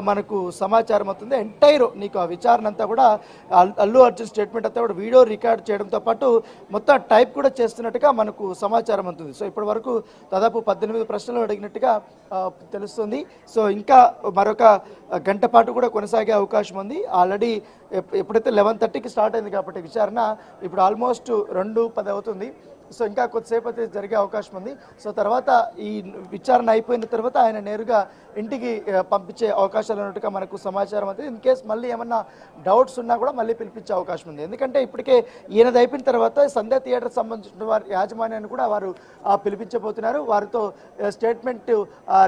మనకు సమాచారం అవుతుంది. ఎంటైర్ నీకు ఆ విచారణ అంతా కూడా అల్లు అర్జున్ స్టేట్మెంట్ అంతా కూడా వీడియో రికార్డ్ చేయడంతో పాటు మొత్తం టైప్ కూడా చేస్తున్నట్టుగా మనకు సమాచారం అవుతుంది. సో ఇప్పటి వరకు దాదాపు 18 ప్రశ్నలు అడిగినట్టుగా తెలుస్తుంది. సో ఇంకా మరొక గంట పాటు కూడా కొనసాగే అవకాశం ఉంది. ఆల్రెడీ ఎప్పుడైతే 11:30కి స్టార్ట్ అయింది కాబట్టి విచారణ ఇప్పుడు ఆల్మోస్ట్ 2:10 అవుతుంది. సో ఇంకా కొద్దిసేపు అయితే జరిగే అవకాశం ఉంది. సో తర్వాత ఈ విచారణ అయిపోయిన తర్వాత ఆయన నేరుగా ఇంటికి పంపించే అవకాశాలు ఉన్నట్టుగా మనకు సమాచారం అవుతుంది. ఇన్ కేస్ మళ్ళీ ఏమన్నా డౌట్స్ ఉన్నా కూడా మళ్ళీ పిలిపించే అవకాశం ఉంది. ఎందుకంటే ఇప్పటికే ఈయనది అయిపోయిన తర్వాత సంధ్య థియేటర్ సంబంధించిన వారి యాజమాన్యాన్ని కూడా వారు పిలిపించబోతున్నారు. వారితో స్టేట్మెంట్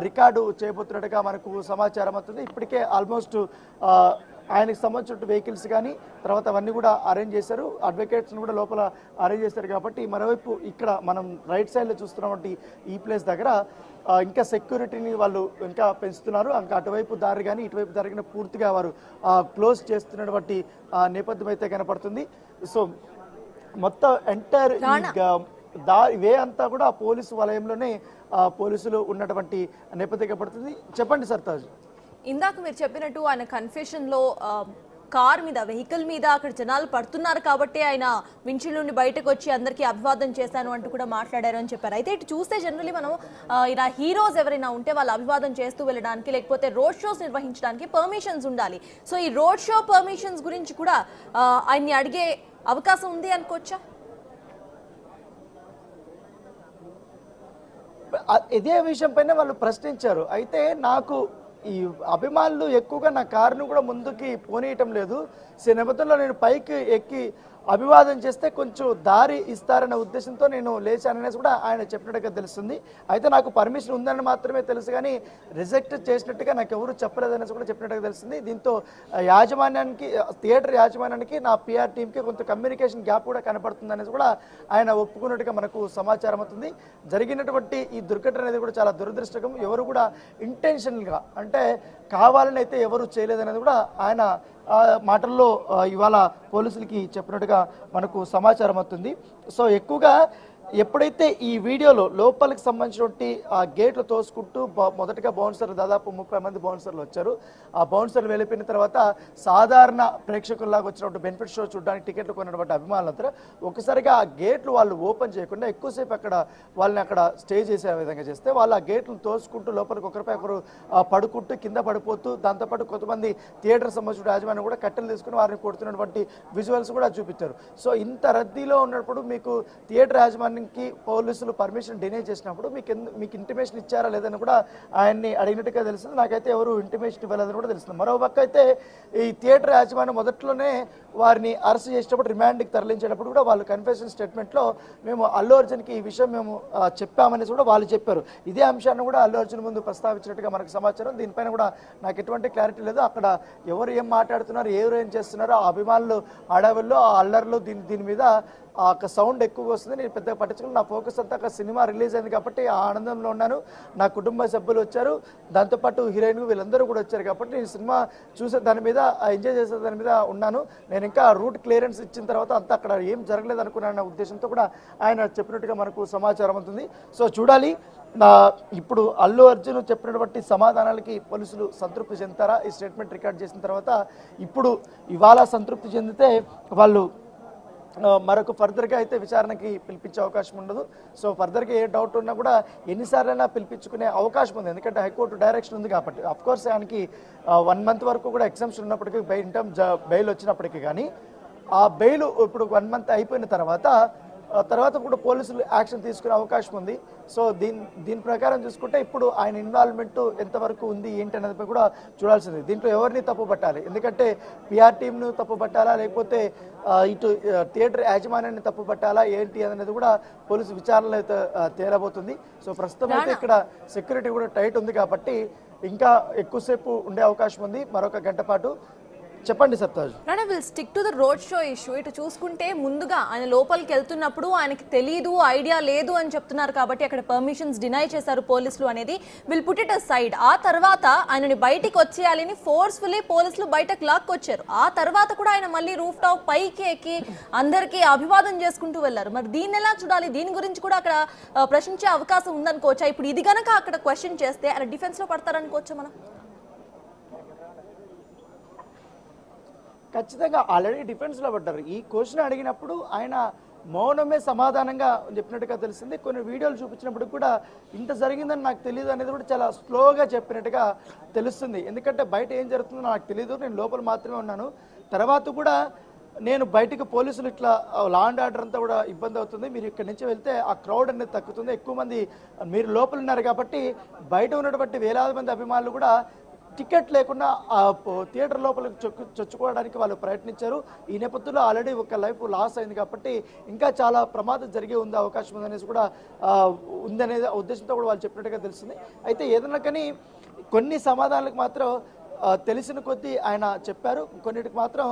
రికార్డు చేయబోతున్నట్టుగా మనకు సమాచారం అవుతుంది. ఇప్పటికే ఆల్మోస్ట్ ఆయనకు సంబంధించిన వెహికల్స్ కానీ తర్వాత అవన్నీ కూడా అరేంజ్ చేశారు. అడ్వకేట్స్ని కూడా లోపల అరేంజ్ చేశారు. కాబట్టి మరోవైపు ఇక్కడ మనం రైట్ సైడ్లో చూస్తున్నటువంటి ఈ ప్లేస్ దగ్గర ఇంకా సెక్యూరిటీని వాళ్ళు ఇంకా పెంచుతున్నారు. ఇంకా అటువైపు దారి కానీ ఇటువైపు దారి కానీ పూర్తిగా వారు క్లోజ్ చేస్తున్నటువంటి నేపథ్యం అయితే కనపడుతుంది. సో మొత్తం ఎంటైర్ వే అంతా కూడా పోలీసు వలయంలోనే పోలీసులు ఉన్నటువంటి నేపథ్యం కనపడుతుంది. చెప్పండి సర్తాజ్. ఇందాక మీరు చెప్పినట్టు ఆయన కన్ఫెషన్లో కార్ మీద వెహికల్ మీద అక్కడ జనాలు పడుతున్నారు కాబట్టి ఆయన విండ్షీల్డ్ నుండి బయటకు వచ్చి అందరికీ అభివాదం చేశాను అంటూ కూడా మాట్లాడారు అని చెప్పారు. అయితే ఇటు చూస్తే జనరల్లీ మనం ఇలా హీరోస్ ఎవరైనా ఉంటే వాళ్ళు అభివాదం చేస్తూ వెళ్ళడానికి లేకపోతే రోడ్ షోస్ నిర్వహించడానికి పర్మిషన్స్ ఉండాలి. సో ఈ రోడ్ షో పర్మిషన్స్ గురించి కూడా ఆయన్ని అడిగే అవకాశం ఉంది అనుకోవచ్చా? ఇదే విషయం పైన వాళ్ళు ప్రశ్నించారు. అయితే నాకు ఈ అభిమానులు ఎక్కువగా నా కారును కూడా ముందుకి పోనీయటం లేదు. నేపథ్యంలో నేను పైకి ఎక్కి అభివాదం చేస్తే కొంచెం దారి ఇస్తారనే ఉద్దేశంతో నేను లేచాననేసి కూడా ఆయన చెప్పినట్టుగా తెలుస్తుంది. అయితే నాకు పర్మిషన్ ఉందని మాత్రమే తెలుసు కానీ రిజెక్ట్ చేసినట్టుగా నాకు ఎవరు చెప్పలేదనేసి కూడా చెప్పినట్టుగా తెలుస్తుంది. దీంతో యాజమాన్యానికి థియేటర్ యాజమాన్యానికి నా పిఆర్ టీంకి కొంత కమ్యూనికేషన్ గ్యాప్ కూడా కనపడుతుంది అనేసి కూడా ఆయన ఒప్పుకున్నట్టుగా మనకు సమాచారం అవుతుంది. జరిగినటువంటి ఈ దుర్ఘటన అనేది కూడా చాలా దురదృష్టకరం. ఎవరు కూడా ఇంటెన్షనల్గా అంటే కావాలని అయితే ఎవరు చేయలేదనేది కూడా ఆయన మాటల్లో ఇవాళ పోలీసులకి చెప్పినట్టుగా మనకు సమాచారం అవుతుంది. సో ఎక్కువగా ఎప్పుడైతే ఈ వీడియోలో లోపలికి సంబంధించినటువంటి ఆ గేట్లు తోసుకుంటూ మొదటగా బౌన్సర్లు దాదాపు 30 మంది బౌన్సర్లు వచ్చారు. ఆ బౌన్సర్లు వెళ్ళిపోయిన తర్వాత సాధారణ ప్రేక్షకుల్లాగా వచ్చినటువంటి బెనిఫిట్ షో చూడడానికి టికెట్లు కొన్నటువంటి అభిమానులంతా ఒకసారిగా ఆ గేట్లు వాళ్ళు ఓపెన్ చేయకుండా ఎక్కువసేపు అక్కడ వాళ్ళని అక్కడ స్టే చేసే విధంగా చేస్తే వాళ్ళు ఆ గేట్లు తోసుకుంటూ లోపలికి ఒకరిపై ఒకరు పడుకుంటూ కింద పడిపోతూ దాంతోపాటు కొంతమంది థియేటర్ సంబంధించిన యాజమాన్యం కూడా కట్టెలు తీసుకుని వారిని కొడుతున్నటువంటి విజువల్స్ కూడా చూపించారు. సో ఇంత రద్దీలో ఉన్నప్పుడు మీకు థియేటర్ యాజమాన్యం పోలీసులు పర్మిషన్ డినై చేసినప్పుడు మీకు ఇంటిమేషన్ ఇచ్చారా లేదని కూడా ఆయన్ని అడిగినట్టుగా తెలుస్తుంది. నాకైతే ఎవరు ఇంటిమేషన్ ఇవ్వలేదని కూడా తెలుస్తుంది. మరో పక్క అయితే ఈ థియేటర్ యాజమాన్యం మొదట్లోనే వారిని అరెస్ట్ చేసేటప్పుడు రిమాండ్కి తరలించేటప్పుడు కూడా వాళ్ళు కన్ఫెషన్ స్టేట్మెంట్లో మేము అల్లు అర్జున్కి ఈ విషయం మేము చెప్పామనేసి కూడా వాళ్ళు చెప్పారు. ఇదే అంశాన్ని కూడా అల్లు అర్జున్ ముందు ప్రస్తావించినట్టుగా మనకు సమాచారం. దీనిపైన కూడా నాకు ఎటువంటి క్లారిటీ లేదు. అక్కడ ఎవరు ఏం మాట్లాడుతున్నారు ఎవరు ఏం చేస్తున్నారో ఆ అభిమానులు అడవుల్లో ఆ అల్లర్లు దీని మీద ఆ సౌండ్ ఎక్కువగా వస్తుంది. నేను పెద్దగా పట్టించుకుని నా ఫోకస్ అంతా అక్కడ సినిమా రిలీజ్ అయింది కాబట్టి ఆ ఆనందంలో ఉన్నాను. నా కుటుంబ సభ్యులు వచ్చారు, దాంతోపాటు హీరోయిన్ వీళ్ళందరూ కూడా వచ్చారు కాబట్టి నేను సినిమా చూసే దాని మీద ఎంజాయ్ చేసే దాని మీద ఉన్నాను. నేను ఇంకా రూట్ క్లియరెన్స్ ఇచ్చిన తర్వాత అంతా అక్కడ ఏం జరగలేదు అనుకున్నాను ఉద్దేశంతో కూడా ఆయన చెప్పినట్టుగా మనకు సమాచారం అవుతుంది. సో చూడాలి ఇప్పుడు అల్లు అర్జున్ చెప్పినటువంటి సమాధానాలకి పోలీసులు సంతృప్తి చెందుతారా ఈ స్టేట్మెంట్ రికార్డ్ చేసిన తర్వాత. ఇప్పుడు ఇవాళ సంతృప్తి చెందితే వాళ్ళు మరొక ఫర్దర్గా అయితే విచారణకి పిలిపించే అవకాశం ఉండదు. సో ఫర్దర్గా ఏ డౌట్ ఉన్నా కూడా ఎన్నిసార్లైనా పిలిపించుకునే అవకాశం ఉంది. ఎందుకంటే హైకోర్టు డైరెక్షన్ ఉంది కాబట్టి. అఫ్కోర్స్ ఆయనకి 1 month వరకు కూడా ఎగ్జామ్షన్ ఉన్నప్పటికీ బెయిల్ వచ్చినప్పటికీ కానీ ఆ బెయిల్ ఇప్పుడు 1 month అయిపోయిన తర్వాత కూడా పోలీసులు యాక్షన్ తీసుకునే అవకాశం ఉంది. సో దీని ప్రకారం చూసుకుంటే ఇప్పుడు ఆయన ఇన్వాల్వ్మెంట్ ఎంతవరకు ఉంది ఏంటి అనేది కూడా చూడాల్సింది. దీంట్లో ఎవరిని తప్పు పట్టాలి, ఎందుకంటే పిఆర్ టీంను తప్పు పట్టాలా లేకపోతే ఇటు థియేటర్ యాజమాన్యాన్ని తప్పు పట్టాలా ఏంటి అనేది కూడా పోలీసు విచారణలో అయితే తేలబోతుంది. సో ప్రస్తుతం అయితే ఇక్కడ సెక్యూరిటీ కూడా టైట్ ఉంది కాబట్టి ఇంకా ఎక్కువసేపు ఉండే అవకాశం ఉంది, మరొక గంట పాటు. చెప్పండి Sartaj. Will stick to the road show issue. ఇటు చూసుకుంటే ముందుగా ఆయన లోపలికి వెళ్తున్నప్పుడు ఆయనకి తెలియదు ఐడియా లేదు అని చెప్తున్నారు కాబట్టి అక్కడ పర్మిషన్స్ డినై చేశారు పోలీసులు అనేది will put it a side. ఆ తర్వాత ఆయనని బయటికి వచ్చేయాలని ఫోర్స్ఫుల్లీ పోలీసులు బయటకు లాక్కొచ్చారు. ఆ తర్వాత కూడా ఆయన మళ్ళీ రూఫ్ టాప్ పైకి ఎక్కి అందరికీ అభివాదం చేసుకుంటూ వెళ్ళారు. మరి దీన్ని ఎలా చూడాలి? దీని గురించి కూడా అక్కడ ప్రశ్నించే అవకాశం ఉందనుకోవచ్చా? ఇప్పుడు ఇది గనక అక్కడ క్వశ్చన్ చేస్తే ఆయన డిఫెన్స్ లో పడతారనుకోవచ్చా మనం? ఖచ్చితంగా ఆల్రెడీ డిఫెన్స్లో పడ్డారు. ఈ క్వశ్చన్ అడిగినప్పుడు ఆయన మౌనమే సమాధానంగా చెప్పినట్టుగా తెలిసింది. కొన్ని వీడియోలు చూపించినప్పుడు కూడా ఇంత జరిగిందని నాకు తెలియదు అనేది కూడా చాలా స్లోగా చెప్పినట్టుగా తెలుస్తుంది. ఎందుకంటే బయట ఏం జరుగుతుందో నాకు తెలియదు, నేను లోపల మాత్రమే ఉన్నాను. తర్వాత కూడా నేను బయటకు పోలీసులు ఇట్లా లా అండ్ ఆర్డర్ అంతా కూడా ఇబ్బంది అవుతుంది, మీరు ఇక్కడి నుంచి వెళ్తే ఆ క్రౌడ్ అనేది తగ్గుతుంది, ఎక్కువ మంది మీరు లోపల ఉన్నారు కాబట్టి బయట ఉన్నటువంటి వేలాది మంది అభిమానులు కూడా టికెట్ లేకుండా థియేటర్ లోపలికి చొచ్చుకోవడానికి వాళ్ళు ప్రయత్నించారు. ఈ నేపథ్యంలో ఆల్రెడీ ఒక లైఫ్ లాస్ అయింది కాబట్టి ఇంకా చాలా ప్రమాదం జరిగే ఉంది అవకాశం ఉందనేసి కూడా ఉందనే ఉద్దేశంతో కూడా వాళ్ళు చెప్పినట్టుగా తెలుస్తుంది. అయితే ఏదన్నా కానీ కొన్ని సమాధానాలకు మాత్రం తెలిసిన కొద్దీ ఆయన చెప్పారు, కొన్నిటికి మాత్రం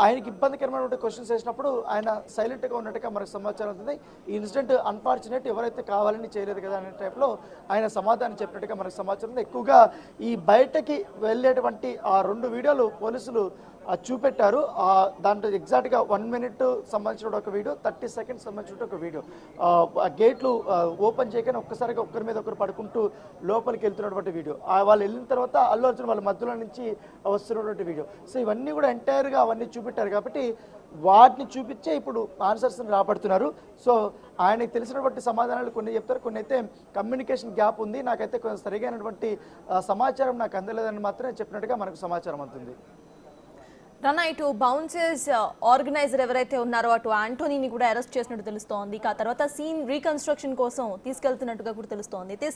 ఆయనకి ఇబ్బందికరమైనటువంటి క్వశ్చన్స్ వేసినప్పుడు ఆయన సైలెంట్గా ఉన్నట్టుగా మనకు సమాచారం అవుతుంది. ఈ ఇన్సిడెంట్ అన్ఫార్చునేట్, ఎవరైతే కావాలని చేయలేదు కదా అనే టైప్లో ఆయన సమాధానం చెప్పినట్టుగా మనకు సమాచారం ఉంది. ఎక్కువగా ఈ బయటకి వెళ్ళేటువంటి ఆ 2 వీడియోలు పోలీసులు చూపెట్టారు. దాంట్లో ఎగ్జాక్ట్గా 1 minute సంబంధించిన ఒక వీడియో, 30 seconds సంబంధించిన ఒక వీడియో. గేట్లు ఓపెన్ చేయగానే ఒక్కసారిగా ఒకరి మీద ఒకరు పడుకుంటూ లోపలికి వెళ్తున్నటువంటి వీడియో, వాళ్ళు వెళ్ళిన తర్వాత అల్లు అర్జున్ వాళ్ళ మధ్యలో నుంచి వస్తున్నటువంటి వీడియో. సో ఇవన్నీ కూడా ఎంటైర్గా అవన్నీ చూపెట్టారు కాబట్టి వాటిని చూపించే ఇప్పుడు ఆన్సర్స్ని రాబడుతున్నారు. సో ఆయనకు తెలిసినటువంటి సమాధానాలు కొన్ని చెప్తారు, కొన్ని అయితే కమ్యూనికేషన్ గ్యాప్ ఉంది, నాకైతే కొంచెం సరిగైనటువంటి సమాచారం నాకు అందలేదని మాత్రమే చెప్పినట్టుగా మనకు సమాచారం అవుతుంది. రన్నా, ఇటు బౌన్సర్స్ ఆర్గనైజర్ ఎవరైతే ఉన్నారో అటు యాంటోనీని కూడా అరెస్ట్ చేసినట్టు తెలుస్తోంది. ఆ తర్వాత సీన్ రీకన్స్ట్రక్షన్ కోసం తీసుకెళ్తున్నట్టుగా కూడా తెలుస్తోంది. అయితే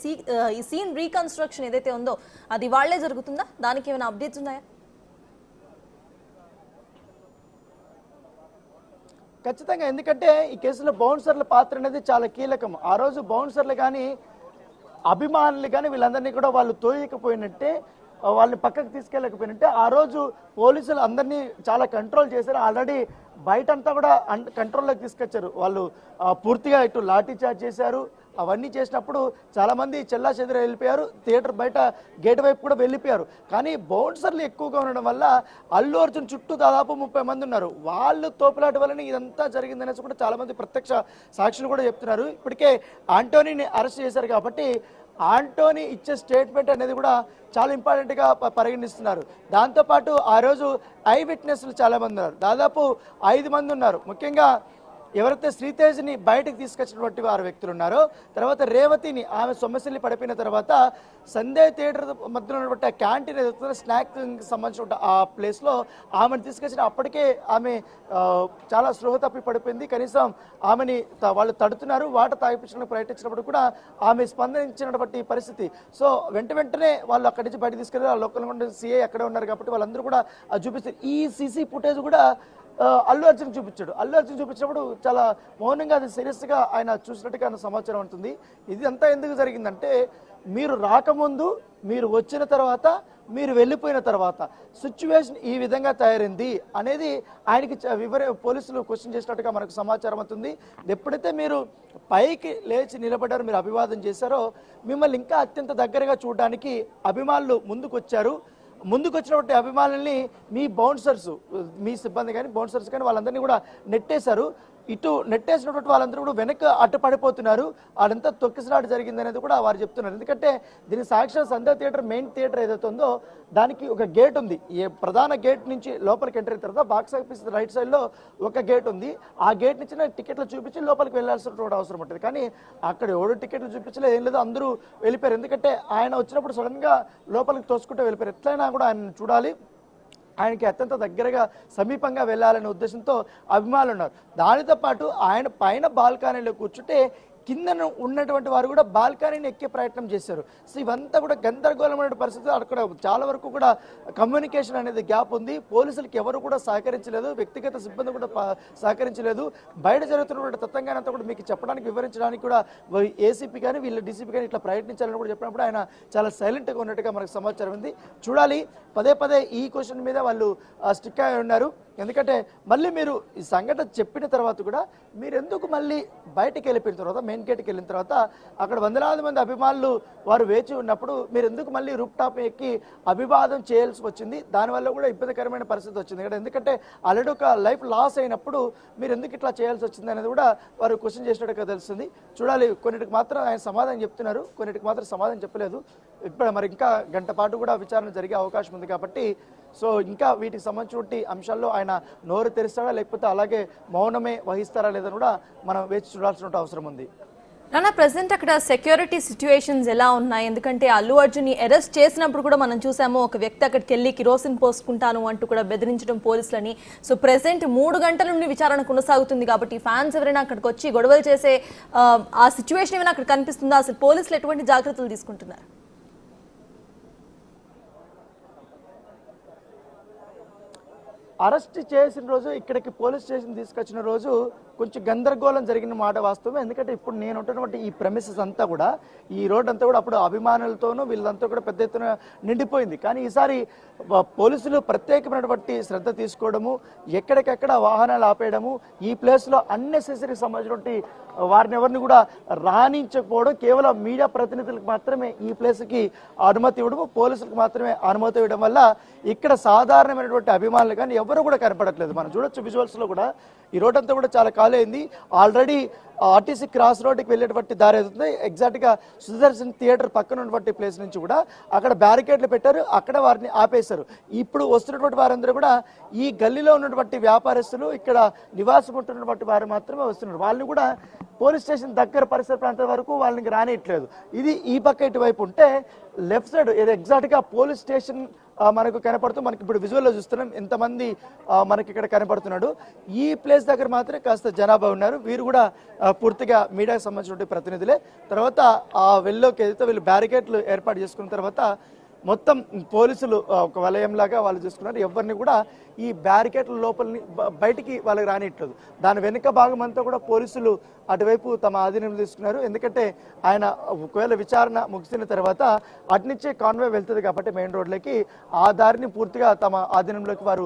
ఈ సీన్ రీకన్స్ట్రక్షన్ ఏదైతే ఉందో అది వాళ్లే జరుగుతుందా? దానికి ఏమైనా అప్డేట్స్ ఉన్నాయా? ఖచ్చితంగా, ఎందుకంటే ఈ కేసులో బౌన్సర్ల పాత్ర అనేది చాలా కీలకం. ఆ రోజు బౌన్సర్లు కానీ అభిమానులు కానీ వీళ్ళందరినీ కూడా వాళ్ళు తోయకపోయినట్టే, వాళ్ళని పక్కకు తీసుకెళ్ళకపోయినట్టే ఆ రోజు పోలీసులు అందరినీ చాలా కంట్రోల్ చేశారు. ఆల్రెడీ బయటంతా కూడా కంట్రోల్లోకి తీసుకొచ్చారు. వాళ్ళు పూర్తిగా ఇటు లాఠీ చార్జ్ చేశారు. అవన్నీ చేసినప్పుడు చాలామంది చెల్లా చెదిర వెళ్ళిపోయారు, థియేటర్ బయట గేట్ వైపు కూడా వెళ్ళిపోయారు. కానీ బౌన్సర్లు ఎక్కువగా ఉండడం వల్ల అల్లు అర్జున్ చుట్టూ దాదాపు 30 మంది ఉన్నారు. వాళ్ళు తోపులాట వల్లనే ఇదంతా జరిగిందనేసి కూడా చాలామంది ప్రత్యక్ష సాక్షులు కూడా చెప్తున్నారు. ఇప్పటికే ఆంటోనీని అరెస్ట్ చేశారు కాబట్టి ఆంటోనీ ఇచ్చే స్టేట్మెంట్ అనేది కూడా చాలా ఇంపార్టెంట్గా పరిగణిస్తున్నారు. దాంతోపాటు ఆ రోజు ఐ విట్నెస్లు చాలామంది ఉన్నారు, దాదాపు 5 మంది ఉన్నారు. ముఖ్యంగా ఎవరైతే శ్రీతేజ్ని బయటకు తీసుకొచ్చినటువంటి వారు వ్యక్తులు ఉన్నారో, తర్వాత రేవతిని ఆమె సొమ్మసిల్లి పడిపోయిన తర్వాత సందేహ్ థియేటర్ మధ్యలో ఉన్నటువంటి ఆ క్యాంటీన్ ఏదైతే స్నాక్కి సంబంధించిన ఆ ప్లేస్లో ఆమెను తీసుకొచ్చిన అప్పటికే ఆమె చాలా స్పృహ తప్పి పడిపోయింది. కనీసం ఆమెని వాళ్ళు తడుతున్నారు, వాటర్ తాగిపించడానికి ప్రయత్నించినప్పుడు కూడా ఆమె స్పందించినటువంటి పరిస్థితి. సో వెంటనే వాళ్ళు అక్కడి నుంచి బయట తీసుకెళ్ళి ఆ లోకల్ సిఐ అక్కడే ఉన్నారు కాబట్టి వాళ్ళందరూ కూడా చూపిస్తారు. ఈ సీసీ ఫుటేజ్ కూడా అల్లు అర్జున్ చూపించాడు. అల్లు అర్జున్ చూపించినప్పుడు చాలా మౌనంగా అది సీరియస్గా ఆయన చూసినట్టుగా సమాచారం ఉంటుంది. ఇది అంతా ఎందుకు జరిగిందంటే, మీరు రాకముందు, మీరు వచ్చిన తర్వాత, మీరు వెళ్ళిపోయిన తర్వాత సిచ్యువేషన్ ఈ విధంగా తయారైంది అనేది ఆయనకి పోలీసులు క్వశ్చన్ చేసినట్టుగా మనకు సమాచారం అవుతుంది. ఎప్పుడైతే మీరు పైకి లేచి నిలబడ్డారో, మీరు అభివాదం చేశారో, మిమ్మల్ని ఇంకా అత్యంత దగ్గరగా చూడడానికి అభిమానులు ముందుకు వచ్చారు. ముందుకు వచ్చినటువంటి అభిమానుల్ని మీ బౌన్సర్స్, మీ సిబ్బంది కానీ బౌన్సర్స్ కానీ వాళ్ళందరినీ కూడా నెట్టేశారు. ఇటు నెట్టేసినటువంటి వాళ్ళందరూ కూడా వెనక్కి అడ్డు పడిపోతున్నారు. అదంతా తొక్కిసలాట జరిగింది అనేది కూడా వారు చెప్తున్నారు. ఎందుకంటే దీని సాక్షాత్ సంధ్యా థియేటర్ మెయిన్ థియేటర్ ఏదైతే ఉందో దానికి ఒక గేట్ ఉంది. ఏ ప్రధాన గేట్ నుంచి లోపలికి ఎంటర్ అయిన తర్వాత బాక్స్ ఆఫీస్ రైట్ సైడ్లో ఒక గేట్ ఉంది. ఆ గేట్ నుంచి టికెట్లు చూపించి లోపలికి వెళ్ళాల్సినటువంటి అవసరం ఉంటుంది. కానీ అక్కడ ఎవరు టికెట్లు చూపించలేదు, ఏం లేదు, అందరూ వెళ్ళిపోయారు. ఎందుకంటే ఆయన వచ్చినప్పుడు సడన్గా లోపలికి తోసుకుంటూ వెళ్ళిపోయారు. ఎట్లయినా కూడా ఆయన చూడాలి, ఆయనకి అత్యంత దగ్గరగా సమీపంగా వెళ్ళాలనే ఉద్దేశంతో అభిమానులు ఉన్నారు. దానితో పాటు ఆయన పైన బాల్కనీలో కూర్చుంటే కింద ఉన్నటువంటి వారు కూడా బాల్కనీని ఎక్కే ప్రయత్నం చేశారు. సో ఇవంతా కూడా గందరగోళమైన పరిస్థితి. అక్కడ చాలా వరకు కూడా కమ్యూనికేషన్ అనేది గ్యాప్ ఉంది. పోలీసులకి ఎవరు కూడా సహకరించలేదు, వ్యక్తిగత సిబ్బంది కూడా సహకరించలేదు. బయట జరుగుతున్నటువంటి తత్వంగానంతా కూడా మీకు చెప్పడానికి, వివరించడానికి కూడా ఏసీపీ కానీ వీళ్ళు డీసీపీ కానీ ఇట్లా ప్రయత్నించాలని కూడా చెప్పినప్పుడు ఆయన చాలా సైలెంట్గా ఉన్నట్టుగా మనకు సమాచారం ఉంది. చూడాలి, పదే ఈ క్వశ్చన్ మీద వాళ్ళు స్టిక్ అయి ఉన్నారు. ఎందుకంటే మళ్ళీ మీరు ఈ సంఘటన చెప్పిన తర్వాత కూడా మీరు ఎందుకు మళ్ళీ బయటకు వెళ్ళిపోయిన తర్వాత, మెయిన్ గేట్కి వెళ్ళిన తర్వాత అక్కడ వందలాది మంది అభిమానులు వారు వేచి ఉన్నప్పుడు మీరు ఎందుకు మళ్ళీ రూప్ టాప్ ఎక్కి అభివాదం చేయాల్సి వచ్చింది? దానివల్ల కూడా ఇబ్బందికరమైన పరిస్థితి వచ్చింది కదా. ఎందుకంటే ఆల్రెడీ ఒక లైఫ్ లాస్ అయినప్పుడు మీరు ఎందుకు ఇట్లా చేయాల్సి వచ్చింది అనేది కూడా వారు క్వశ్చన్ చేసినట్టుగా తెలుస్తుంది. చూడాలి, కొన్నిటికి మాత్రం ఆయన సమాధానం చెప్తున్నారు, కొన్నిటికి మాత్రం సమాధానం చెప్పలేదు. ఇప్పుడు మరి ఇంకా గంట పాటు కూడా విచారణ జరిగే అవకాశం ఉంది కాబట్టి సో ఇంకా వీటికి సంబంధించిన అంశాల్లో ఆయన నోరు తెరుస్తాడా లేకపోతే అలాగే మౌనమే వహిస్తారా లేదని కూడా మనం వేచి చూడాల్సిన అవసరం ఉంది. నాన్న, ప్రెసెంట్ అక్కడ సెక్యూరిటీ సిచ్యువేషన్స్ ఎలా ఉన్నాయి? ఎందుకంటే అల్లు అర్జున్ని అరెస్ట్ చేసినప్పుడు కూడా మనం చూసాము, ఒక వ్యక్తి అక్కడికి వెళ్ళి కిరోసిన్ పోసుకుంటాను అంటూ కూడా బెదిరించడం పోలీసులని. సో ప్రెసెంట్ 3 గంటల నుండి విచారణ కొనసాగుతుంది కాబట్టి ఫ్యాన్స్ ఎవరైనా అక్కడికి వచ్చి గొడవలు చేసే ఆ సిచ్యువేషన్ ఏమైనా అక్కడ కనిపిస్తుందా? అసలు పోలీసులు ఎటువంటి జాగ్రత్తలు తీసుకుంటున్నారు? అరెస్ట్ చేసిన రోజు ఇక్కడికి పోలీస్ స్టేషన్ తీసుకొచ్చిన రోజు కొంచెం గందరగోళం జరిగిన మాట వాస్తవం. ఎందుకంటే ఇప్పుడు నేను ఉంటున్నటువంటి ఈ ప్రెమిసెస్ అంతా కూడా, ఈ రోడ్ అంతా కూడా అప్పుడు అభిమానులతోనూ వీళ్ళంతా కూడా పెద్ద ఎత్తున నిండిపోయింది. కానీ ఈసారి పోలీసులు ప్రత్యేకమైనటువంటి శ్రద్ధ తీసుకోవడము, ఎక్కడికెక్కడ వాహనాలు ఆపేయడము, ఈ ప్లేస్లో అన్నెసెసరీ సంబంధించినటువంటి వారిని ఎవరిని కూడా రాణించకపోవడం, కేవలం మీడియా ప్రతినిధులకు మాత్రమే ఈ ప్లేస్కి అనుమతి ఇవ్వడము, పోలీసులకు మాత్రమే అనుమతి ఇవ్వడం వల్ల ఇక్కడ సాధారణమైనటువంటి అభిమానులు కానీ ఎవరు కూడా కనపడట్లేదు. మనం చూడొచ్చు విజువల్స్లో కూడా ఈ రోడ్ అంతా కూడా చాలా ఖాళీ అయింది. ఆల్రెడీ ఆర్టీసీ క్రాస్ రోడ్డుకి వెళ్ళేటువంటి దారి అవుతుంది. ఎగ్జాక్ట్గా సుదర్శన్ థియేటర్ పక్కన ఉన్నటువంటి ప్లేస్ నుంచి కూడా అక్కడ బ్యారికేడ్లు పెట్టారు, అక్కడ వారిని ఆపేశారు. ఇప్పుడు వస్తున్నటువంటి వారందరూ కూడా ఈ గల్లీలో ఉన్నటువంటి వ్యాపారస్తులు, ఇక్కడ నివాసం ఉంటున్నటువంటి వారు మాత్రమే వస్తున్నారు. వాళ్ళని కూడా పోలీస్ స్టేషన్ దగ్గర పరిసర ప్రాంతాల వరకు వాళ్ళని రానియట్లేదు. ఇది ఈ పక్క ఇటువైపు ఉంటే లెఫ్ట్ సైడ్ ఇది ఎగ్జాక్ట్గా పోలీస్ స్టేషన్ మనకు కనపడుతూ, మనకి ఇప్పుడు విజువల్లో చూస్తున్నాం ఎంతమంది మనకి ఇక్కడ కనపడుతున్నాడు. ఈ ప్లేస్ దగ్గర మాత్రమే కాస్త జనాభా ఉన్నారు. వీరు కూడా పూర్తిగా మీడియాకి సంబంధించిన ప్రతినిధులే. తర్వాత ఆ వెల్లోకి ఏదైతే వీళ్ళు బ్యారికేడ్లు ఏర్పాటు చేసుకున్న తర్వాత మొత్తం పోలీసులు ఒక వలయంలాగా వాళ్ళు చూసుకున్నారు. ఎవరిని కూడా ఈ బ్యారికేడ్ల లోపలిని బయటికి వాళ్ళకి రానిట్లేదు. దాని వెనుక భాగం అంతా కూడా పోలీసులు అటువైపు తమ ఆధీనంలో తీసుకున్నారు. ఎందుకంటే ఆయన ఒకవేళ విచారణ ముగిసిన తర్వాత అటునుంచే కాన్వాయ్ వెళ్తుంది కాబట్టి మెయిన్ రోడ్లకి ఆ దారిని పూర్తిగా తమ ఆధీనంలోకి వారు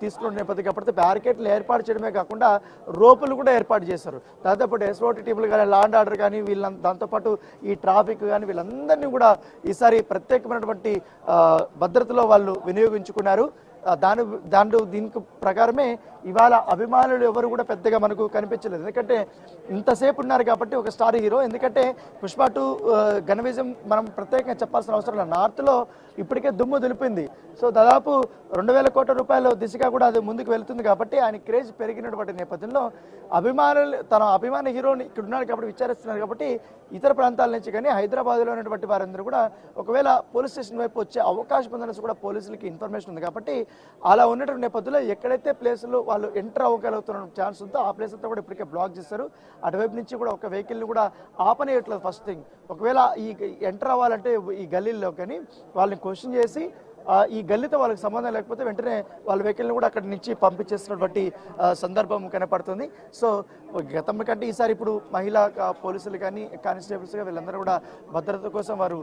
తీసుకున్న నేపథ్యం కాబట్టి బ్యారికేడ్లు ఏర్పాటు చేయడమే కాకుండా రోపులు కూడా ఏర్పాటు చేశారు. దాదాపు ఎస్ఓటీ టీములు కానీ, లా అండ్ ఆర్డర్ కానీ, వీళ్ళ దాంతోపాటు ఈ ట్రాఫిక్ కానీ వీళ్ళందరినీ కూడా ఈసారి ప్రత్యేకమైనటువంటి భద్రతలో వాళ్ళు వినియోగించుకున్నారు. దీనికి ప్రకారమే ఇవాళ అభిమానులు ఎవరు కూడా పెద్దగా మనకు కనిపించలేదు. ఎందుకంటే ఇంతసేపు ఉన్నారు కాబట్టి ఒక స్టార్ హీరో. ఎందుకంటే పుష్ప 2 ఘన విజయం మనం ప్రత్యేకంగా చెప్పాల్సిన అవసరం లేదు. నార్త్లో ఇప్పటికే దుమ్ము దులిపింది. సో దాదాపు 2,000 కోట్ల రూపాయల దిశగా కూడా అది ముందుకు వెళ్తుంది కాబట్టి ఆయన క్రేజ్ పెరిగినటువంటి నేపథ్యంలో అభిమానులు తన అభిమాన హీరోని ఇక్కడ ఉన్నారు కాబట్టి విచారిస్తున్నారు కాబట్టి ఇతర ప్రాంతాల నుంచి కానీ హైదరాబాద్లో ఉన్నటువంటి వారందరూ కూడా ఒకవేళ పోలీస్ స్టేషన్ వైపు వచ్చే అవకాశం ఉందనేసి కూడా పోలీసులకి ఇన్ఫర్మేషన్ ఉంది కాబట్టి అలా ఉన్నటువంటి నేపథ్యంలో ఎక్కడైతే ప్లేసులు వాళ్ళు ఎంటర్ అవ్వగలుగుతున్న ఛాన్స్ ఉందో ఆ ప్లేస్ అంతా కూడా ఇప్పటికే బ్లాక్ చేస్తారు. అటువైపు నుంచి కూడా ఒక వెహికల్ని కూడా ఆపనేయట్లేదు. ఫస్ట్ థింగ్, ఒకవేళ ఈ ఎంటర్ అవ్వాలంటే ఈ గల్లీల్లో కానీ వాళ్ళని క్వశ్చన్ చేసి ఈ గల్లీతో వాళ్ళకి సంబంధం లేకపోతే వెంటనే వాళ్ళ వెహికల్ని కూడా అక్కడి నుంచి పంపించేస్తున్నటువంటి సందర్భం కనపడుతుంది. సో గతం కంటే ఈసారి ఇప్పుడు మహిళా పోలీసులు కానీ కానిస్టేబుల్స్గా వీళ్ళందరూ కూడా భద్రత కోసం వారు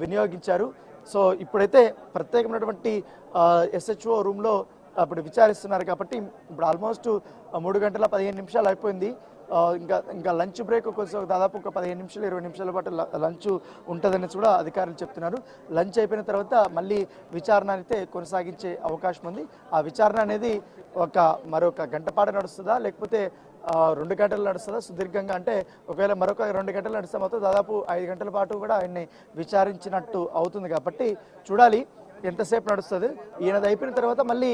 వినియోగించారు. సో ఇప్పుడైతే ప్రత్యేకమైనటువంటి SHO రూమ్లో అప్పుడు విచారిస్తున్నారు కాబట్టి ఇప్పుడు ఆల్మోస్ట్ 3 గంటల 15 నిమిషాలు అయిపోయింది. ఇంకా లంచ్ బ్రేక్ కోసం దాదాపు ఒక 15 నిమిషాలు 20 నిమిషాల పాటు లంచ్ ఉంటుందని కూడా అధికారులు చెప్తున్నారు. లంచ్ అయిపోయిన తర్వాత మళ్ళీ విచారణ అయితే కొనసాగించే అవకాశం ఉంది. ఆ విచారణ అనేది మరొక గంట పాటు నడుస్తుందా లేకపోతే 2 గంటలు నడుస్తుందా సుదీర్ఘంగా? అంటే ఒకవేళ మరొక 2 గంటలు నడిస్తే మొత్తం దాదాపు 5 గంటల పాటు కూడా ఆయన్ని విచారించినట్టు అవుతుంది కాబట్టి చూడాలి ఎంతసేపు నడుస్తుంది. ఈయనది అయిపోయిన తర్వాత మళ్ళీ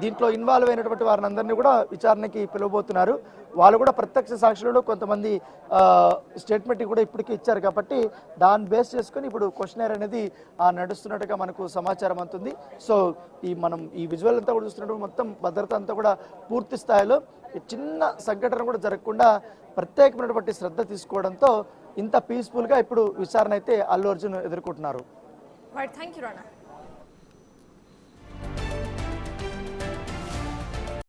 దీంట్లో ఇన్వాల్వ్ అయినటువంటి వారిని అందరినీ కూడా విచారణకి పిలవబోతున్నారు. వాళ్ళు కూడా ప్రత్యక్ష సాక్షులు కొంతమంది స్టేట్మెంట్ కూడా ఇప్పటికీ ఇచ్చారు కాబట్టి దాన్ని బేస్ చేసుకొని ఇప్పుడు క్వశ్చనర్ అనేది నడుస్తున్నట్టుగా మనకు సమాచారం అందుతుంది. సో మనం ఈ విజువల్ అంతా కూడా చూస్తున్నట్టు మొత్తం భద్రత అంతా కూడా పూర్తి స్థాయిలో చిన్న సంఘటన కూడా జరగకుండా ప్రత్యేకమైనటువంటి శ్రద్ధ తీసుకోవడంతో ఇంత పీస్ఫుల్గా ఇప్పుడు విచారణ అయితే అల్లు అర్జున్ ఎదుర్కొంటున్నారు. Right, thank you, Rana.